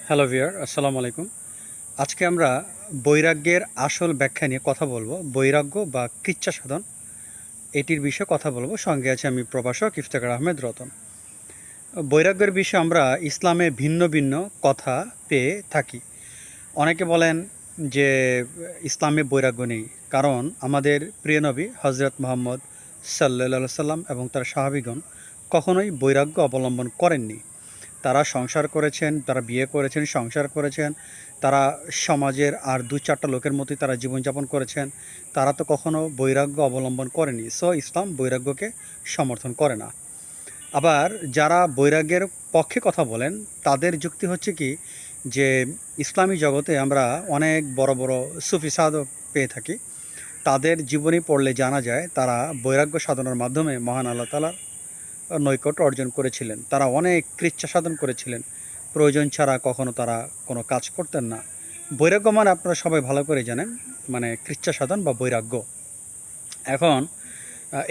Hello viewer, আসসালামু আলাইকুম। আজকে আমরা বৈরাগ্যের আসল ব্যাখ্যা নিয়ে কথা বলবো। বৈরাগ্য বা কৃচ্ছা সাধন এটির বিষয়ে কথা বলবো। সঙ্গে আছে আমি প্রভাষক ইফতেখার আহমেদ রতন। বৈরাগ্যের বিষয়ে আমরা ইসলামে ভিন্ন ভিন্ন কথা পেয়ে থাকি। অনেকে বলেন যে ইসলামে বৈরাগ্য নেই, কারণ আমাদের প্রিয় নবী হজরত মুহাম্মদ সাল্লাল্লাহু সাল্লাম এবং তার সাহাবীগণ কখনোই বৈরাগ্য অবলম্বন করেননি। তারা সংসার করেছেন, তারা বিয়ে করেছেন, সংসার করেছেন, তারা সমাজের আর দু চারটা লোকের মতোই তারা জীবনযাপন করেছেন। তারা তো কখনো বৈরাগ্য অবলম্বন করেনি। সো ইসলাম বৈরাগ্যকে সমর্থন করে না। আবার যারা বৈরাগ্যের পক্ষে কথা বলেন, তাদের যুক্তি হচ্ছে কি, যে ইসলামী জগতে আমরা অনেক বড় বড় সুফি সাধক পেয়ে থাকি। তাদের জীবনী পড়লে জানা যায় তারা বৈরাগ্য সাধনার মাধ্যমে মহান আল্লাহ তাআলার নৈকট্য অর্জন করেছিলেন। তারা অনেক কৃচ্ছা সাধন করেছিলেন। প্রয়োজন ছাড়া কখনো তারা কোনো কাজ করতেন না। বৈরাগ্য মানে আপনারা সবাই ভালো করে জানেন, মানে কৃচ্ছা সাধন বা বৈরাগ্য। এখন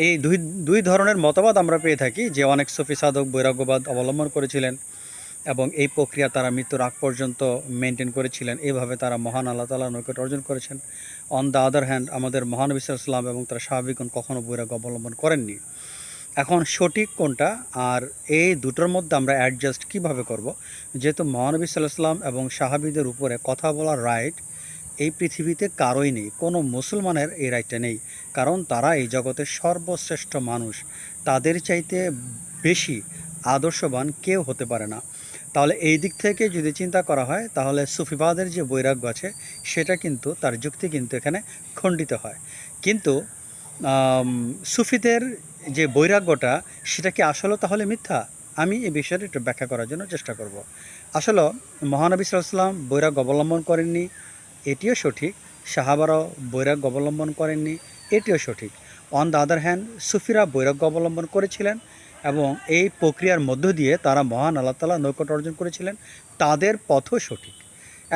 এই দুই দুই ধরনের মতবাদ আমরা পেয়ে থাকি, যে অনেক সুফি সাধক বৈরাগ্যবাদ অবলম্বন করেছিলেন এবং এই প্রক্রিয়া তারা মৃত্যুর আগ পর্যন্ত মেনটেন করেছিলেন। এইভাবে তারা মহান আল্লাহ তাআলার নৈকট্য অর্জন করেছেন। অন দ্য আদার হ্যান্ড, আমাদের মহানবী সাল্লাল্লাহু আলাইহি ওয়াসাল্লাম এবং তার সাহাবীগণ কখনো বৈরাগ্য অবলম্বন করেননি। এখন সঠিক কোনটা, আর এই দুটোর মধ্যে আমরা অ্যাডজাস্ট কিভাবে করব? যেহেতু মহানবী সাল্লাল্লাহু আলাইহি ওয়াসাল্লাম এবং সাহাবীদের উপরে কথা বলার রাইট এই পৃথিবীতে কারোই নেই, কোনো মুসলমানের এই রাইটটা নেই, কারণ তারা এই জগতের সর্বশ্রেষ্ঠ মানুষ। তাদের চাইতে বেশি আদর্শবান কেউ হতে পারে না। তাহলে এই দিক থেকে যদি চিন্তা করা হয়, তাহলে সুফিবাদের যে বৈরাগ্য আছে সেটা কিন্তু, তার যুক্তি কিন্তু এখানে খণ্ডিত হয়। কিন্তু সুফিদের যে বৈরাগ্যটা, সেটা কি আসলে তাহলে মিথ্যা? আমি এই বিষয়টা একটু ব্যাখ্যা করার জন্য চেষ্টা করব। আসলে মহানবী সাল্লাল্লাহু আলাইহি ওয়াসাল্লাম বৈরাগ্য অবলম্বন করেননি, এটিও সঠিক। সাহাবারাও বৈরাগ্য অবলম্বন করেননি, এটিও সঠিক। অন দ্য আদার হ্যান্ড, সুফিরা বৈরাগ্য অবলম্বন করেছিলেন এবং এই প্রক্রিয়ার মধ্য দিয়ে তারা মহান আল্লাহ তাআলার নৈকট্য অর্জন করেছিলেন। তাদের পথও সঠিক।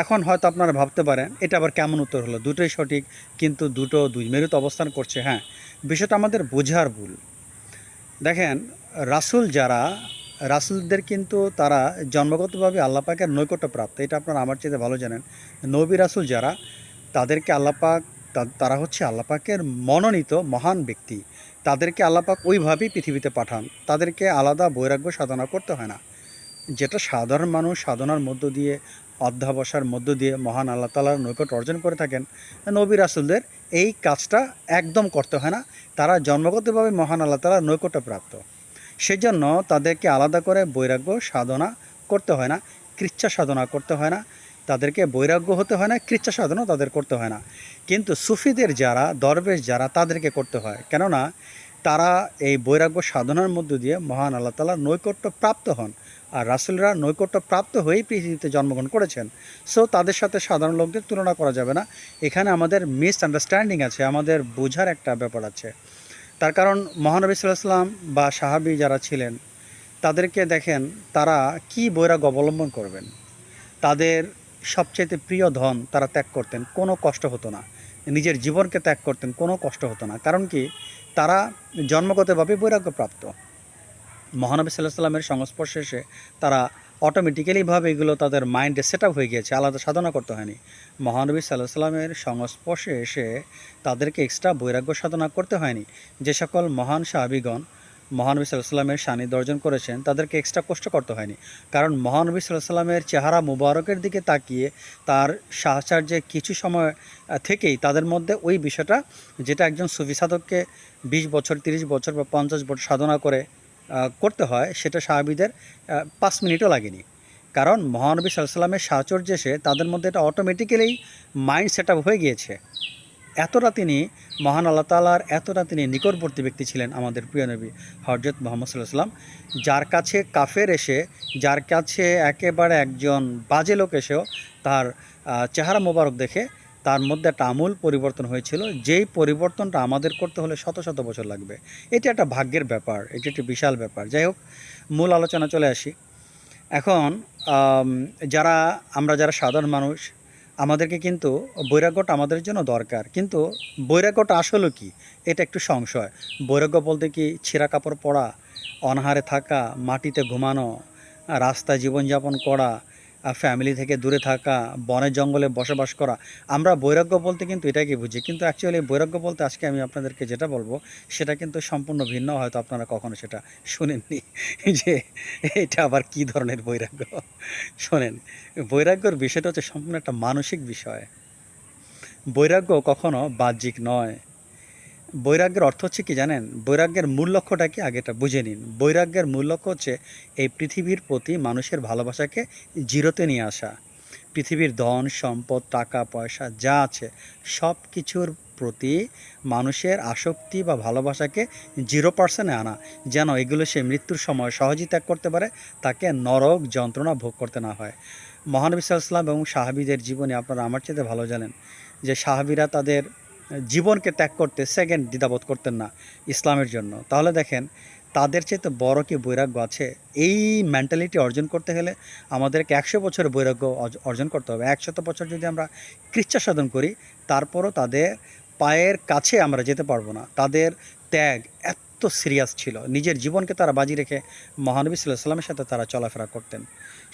এখন হয়তো আপনারা ভাবতে পারেন, এটা আবার কেমন উত্তর হলো? দুটোই সঠিক, কিন্তু দুটো দুই মেরুতে অবস্থান করছে। হ্যাঁ, বিষয়টা আমাদের বোঝার ভুল। দেখেন, রাসূলদের কিন্তু তারা জন্মগতভাবে আল্লাহ পাকের নৈকট্য প্রাপ্ত। এটা আপনারা আমার চাইতে ভালো জানেন। নবী রাসূল যারা, তাদেরকে আল্লাহ পাক, তারা হচ্ছে আল্লাহ পাকের মনোনীত মহান ব্যক্তি। তাদেরকে আল্লাহ পাক ওইভাবেই পৃথিবীতে পাঠান। তাদেরকে আলাদা বৈরাগ্য সাধনা করতে হয় না। যেটা সাধারণ মানুষ সাধনার মধ্য দিয়ে, অধ্যবসায়ের মধ্য দিয়ে মহান আল্লাহ তাআলার নৈকট্য অর্জন করে থাকেন, নবী রাসূলদের এই কাজটা একদম করতে হয় না। তারা জন্মগতভাবে মহান আল্লাহ তাআলার নৈকট্য প্রাপ্ত। সেজন্য তাদেরকে আলাদা করে বৈরাগ্য সাধনা করতে হয় না, কৃচ্ছা সাধনা করতে হয় না। তাদেরকে বৈরাগ্য হতে হয় না, কৃচ্ছা সাধনাও তাদের করতে হয় না। কিন্তু সুফিদের যারা, দরবেশ যারা, তাদেরকে করতে হয়। কেননা তারা এই বৈরাগ্য সাধনার মধ্য দিয়ে মহান আল্লাহ তাআলার নৈকট্য প্রাপ্ত হন। আর রাসূলরা নৈকট্য প্রাপ্ত হয়েই পৃথিবীতে জন্মগ্রহণ করেছেন। সো তাদের সাথে সাধারণ লোকদের তুলনা করা যাবে না। এখানে আমাদের মিসআন্ডারস্ট্যান্ডিং আছে, আমাদের বোঝার একটা ব্যাপার আছে। তার কারণ মহানবী সাল্লাল্লাহু আলাইহি ওয়াসাল্লাম বা সাহাবী যারা ছিলেন, তাদেরকে দেখেন, তারা কি বৈরাগ্য অবলম্বন করবেন? তাদের সবচাইতে প্রিয় ধন তারা ত্যাগ করতেন, কোনো কষ্ট হতো না। নিজের জীবনকে ত্যাগ করতেন, কোনো কষ্ট হতো না। কারণ কি? তারা জন্মগতভাবে বৈরাগ্যপ্রাপ্ত। মহানবী সাল্লাল্লাহু আলাইহি ওয়াসাল্লামের সংস্পর্শে এসে তারা অটোমেটিক্যালিভাবে এগুলো তাদের মাইন্ডে সেট আপ হয়ে গিয়েছে, আলাদা সাধনা করতে হয়নি। মহানবী সাল্লাল্লাহু আলাইহি ওয়াসাল্লামের সংস্পর্শে এসে তাদেরকে এক্সট্রা বৈরাগ্য সাধনা করতে হয়নি। যে সকল মহান সাহাবীগণ মহানবী সাল্লাল্লাহু আলাইহি ওয়াসাল্লামের সান্নিধ্য অর্জন করেছেন, তাদেরকে এক্সট্রা কষ্ট করতে হয়নি। কারণ মহানবী সাল্লাল্লাহু আলাইহি ওয়াসাল্লামের চেহারা মুবারকের দিকে তাকিয়ে তার সাহচর্যে কিছু সময় থেকেই তাদের মধ্যে ওই বিষয়টা, যেটা একজন সুফি সাধককে 20 বছর, 30 বছর বা 50 বছর সাধনা করে করতে হয়, সেটা সাহাবীদের 5 মিনিটও লাগেনি। কারণ মহানবী সাল্লাল্লাহু আলাইহি ওয়াসাল্লামের সাহচর্যে এসে তাদের মধ্যে এটা অটোমেটিক্যালি মাইন্ড সেট আপ হয়ে গিয়েছে। এতটা তিনি মহান আল্লাহ তাআলার, এতটা তিনি নিকটবর্তী ব্যক্তি ছিলেন আমাদের প্রিয় নবী হযরত মুহাম্মদ সাল্লাল্লাহু আলাইহি ওয়াসাল্লাম। যার কাছে কাফের এসে, যার কাছে একেবারে একজন বাজে লোক এসেও তার চেহারা মোবারক দেখে তার মধ্যে একটা আমূল পরিবর্তন হয়েছিল, যেই পরিবর্তনটা আমাদের করতে হলে শত শত বছর লাগবে। এটা একটা ভাগ্যের ব্যাপার, এটি একটি বিশাল ব্যাপার। যাই হোক, মূল আলোচনা চলে আসি। এখন আম, যারা সাধারণ মানুষ, আমাদেরকে কিন্তু বৈরাগ্যটা আমাদের জন্য দরকার। কিন্তু বৈরাগ্যটা আসলে কি, এটা একটু সংশয়। বৈরাগ্য বলতে কি ছেঁড়া কাপড় পরা, অনাহারে থাকা, মাটিতে ঘুমানো, রাস্তায় জীবনযাপন করা, ফ্যামিলি থেকে দূরে থাকা, বনে জঙ্গলে বসবাস করা। আমরা বৈরাগ্য বলতে কিন্তু এটাকে বুঝি, কিন্তু অ্যাকচুয়ালি বৈরাগ্য বলতে আজকে আমি আপনাদেরকে যেটা বলবো সেটা কিন্তু সম্পূর্ণ ভিন্ন, হয়তো আপনারা কখনো সেটা শুনেননি। যে এটা আবার কী ধরনের বৈরাগ্য। শোনেন, বৈরাগ্যর বিষয়টা হচ্ছে সম্পূর্ণ একটা মানসিক বিষয়। বৈরাগ্য কখনো বাহ্যিক নয়। বৈরাগ্যের অর্থ হচ্ছে কি জানেন? বৈরাগ্যের মূল লক্ষ্যটা কি আগে এটা বুঝে নিন। বৈরাগ্যের মূল লক্ষ্য হচ্ছে এই পৃথিবীর প্রতি মানুষের ভালোবাসাকে জিরোতে নিয়ে আসা। পৃথিবীর ধন সম্পদ টাকা পয়সা যা আছে সব কিছুর প্রতি মানুষের আসক্তি বা ভালোবাসাকে 0% আনা, যেন এগুলো সে মৃত্যুর সময় সহজেই ত্যাগ করতে পারে, তাকে নরক যন্ত্রণা ভোগ করতে না হয়। মহানবী সাল্লাল্লাহু আলাইহি ওয়াসাল্লাম এবং সাহাবীদের জীবনে আপনারা আমার চেয়ে ভালো জানেন যে সাহাবীরা তাদের জীবনকে ত্যাগ করতে সেকেন্ড দ্বিধাবোধ করতেন না ইসলামের জন্য। তাহলে দেখেন তাদের চাইতে বড় কি বৈরাগ্য আছে? এই মেন্টালিটি অর্জন করতে গেলে আমাদেরকে 100 বছর বৈরাগ্য অর্জন করতে হবে। 100 বছর যদি আমরা কৃচ্ছা সাধন করি, তারপরও তাদের পায়ের কাছে আমরা যেতে পারবো না। তাদের ত্যাগ এত সিরিয়াস ছিল, নিজের জীবনকে তারা বাজি রেখে মহানবী সাল্লাল্লাহু আলাইহি ওয়াসাল্লামের সাথে তারা চলাফেরা করতেন।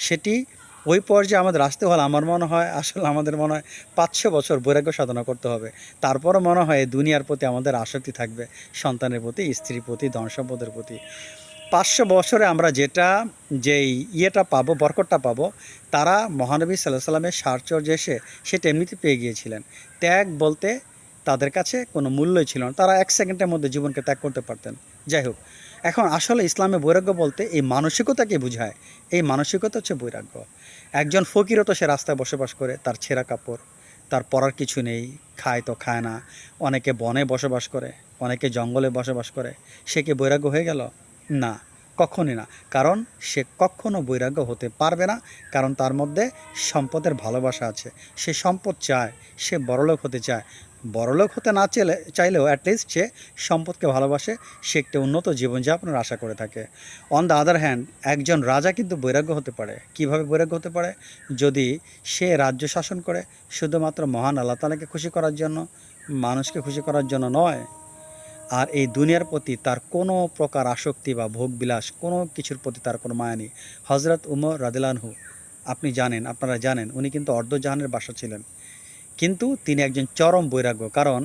সেটি ওই পর্যায়ে আমাদের আসতে হলে আমার মনে হয় আসলে আমাদের মনে হয় 500 বছর বৈরাগ্য সাধনা করতে হবে। তারপরও মনে হয় এই দুনিয়ার প্রতি আমাদের আসক্তি থাকবে, সন্তানের প্রতি, স্ত্রীর প্রতি, ধন সম্পদের প্রতি। 500 বছরে আমরা যেই ইয়েটা পাবো, বরকতটা পাবো, তারা মহানবী সাল্লাল্লাহু আলাইহি ওয়াসাল্লামের সাহচর্যে এসে সেটা এমনিতে পেয়ে গিয়েছিলেন। ত্যাগ বলতে তাদের কাছে কোনো মূল্যই ছিল না, তারা 1 সেকেন্ডের মধ্যে জীবনকে ত্যাগ করতে পারতেন। যাই হোক, এখন আসলে ইসলামে বৈরাগ্য বলতে এই মানসিকতাকে বোঝায়। এই মানসিকতা হচ্ছে বৈরাগ্য। একজন ফকিরও তো সে রাস্তায় বসবাস করে, তার ছেঁড়া কাপড়, তার পরার কিছু নেই, খায় তো খায় না। অনেকে বনে বসবাস করে, অনেকে জঙ্গলে বসবাস করে। সে কি বৈরাগ্য হয়ে গেল? না, কখনই না। কারণ সে কখনো বৈরাগ্য হতে পারবে না, কারণ তার মধ্যে সম্পদের ভালোবাসা আছে। সে সম্পদ চায়, সে বড়লোক হতে চায়। বড়লোক হতে না চাইলেও অ্যাটলিস্ট সে সম্পদকে ভালোবাসে, সে একটা উন্নত জীবনযাপনের আশা করে থাকে। অন দ্য আদার হ্যান্ড, একজন রাজা কিন্তু বৈরাগ্য হতে পারে। কিভাবে বৈরাগ্য হতে পারে? যদি সে রাজ্য শাসন করে শুধুমাত্র মহান আল্লাহ তাআলাকে খুশি করার জন্য, মানুষকে খুশি করার জন্য নয়, আর এই দুনিয়ার প্রতি তার কোনো প্রকার আসক্তি বা ভোগবিলাস কোনো কিছুর প্রতি তার কোনো মায়া নেই। হযরত উমর রাদিয়াল্লাহু আনহু, আপনি জানেন, আপনারা জানেন, উনি কিন্তু অর্ধজাহানের বাদশা ছিলেন। কিন্তু তিনি একজন চরম বৈরাগ্য, কারণ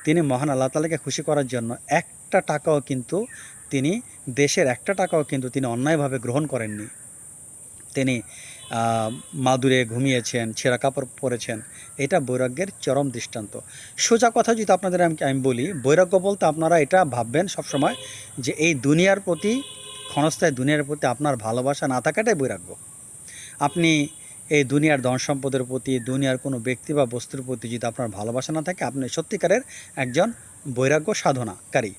তিনি মহান আল্লাহ তাআলাকে খুশি করার জন্য একটা টাকাও কিন্তু তিনি দেশের একটা টাকাও কিন্তু তিনি অন্যায়ভাবে গ্রহণ করেননি। তিনি মাদুরে ঘুমিয়েছেন, ছেঁড়া কাপড় পরেছেন। এটা বৈরাগ্যের চরম দৃষ্টান্ত। সোজা কথা যদি আপনাদের আমি বলি, বৈরাগ্য বলতে আপনারা এটা ভাববেন সবসময় যে এই দুনিয়ার প্রতি, ক্ষণস্থায়ী দুনিয়ার প্রতি আপনার ভালোবাসা না থাকাটাই বৈরাগ্য। আপনি এই দুনিয়ার ধন সম্পদের প্রতি, দুনিয়ার কোনো ব্যক্তি বা বস্তুর প্রতি যদি আপনার ভালোবাসা না থাকে, আপনি সত্যিকারের একজন বৈরাগ্য সাধনাকারী,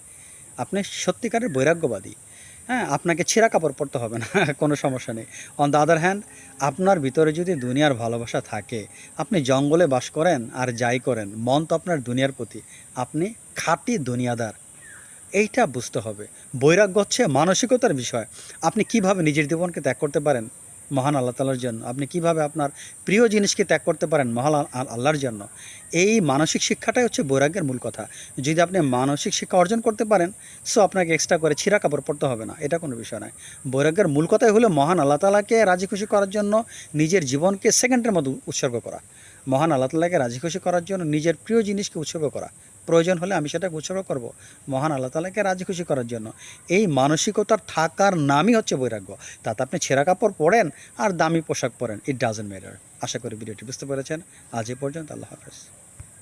আপনি সত্যিকারের বৈরাগ্যবাদী। হ্যাঁ, আপনাকে ছেঁড়া কাপড় পরতে হবে না, কোনো সমস্যা নেই। অন দ্য আদার হ্যান্ড, আপনার ভিতরে যদি দুনিয়ার ভালোবাসা থাকে, আপনি জঙ্গলে বাস করেন আর যাই করেন, মন তো আপনার দুনিয়ার প্রতি, আপনি খাঁটি দুনিয়াদার। এইটা বুঝতে হবে। বৈরাগ্য হচ্ছে মানসিকতার বিষয়। আপনি কিভাবে নিজের জীবনকে ত্যাগ করতে পারেন মহান আল্লাহ তাআলার জন্য, আপনি কিভাবে আপনার প্রিয় জিনিসকে ত্যাগ করতে পারেন মহান আল্লাহর জন্য, এই মানসিক শিক্ষাটাই হচ্ছে বৈরাগ্যের মূল কথা। যদি আপনি মানসিক শিক্ষা অর্জন করতে পারেন, সো আপনাকে এক্সট্রা করে ছিঁড়া কাপড় পরতে হবে না, এটা কোনো বিষয় নয়। বৈরাগ্যের মূল কথাই হলো মহান আল্লাহ তাআলাকে রাজি খুশি করার জন্য নিজের জীবনকে সেকেন্ডের মতো উৎসর্গ করা। মহান আল্লাহ তাআলাকে রাজি খুশি করার জন্য নিজের প্রিয় জিনিসকে উৎসর্গ করা। প্রয়োজন হলে আমি সেটাকে উৎসর্গ করব মহান আল্লাহ তাআলাকে রাজি খুশি করার জন্য। এই মানসিকতার থাকার নামই হচ্ছে বৈরাগ্য। তাতে আপনি ছেঁড়া কাপড় পরেন আর দামি পোশাক পরেন, ইট ডাজন্ট ম্যাটার। আশা করি ভিডিওটি বুঝতে পেরেছেন। আজ এই পর্যন্ত, আল্লাহ হাফেজ।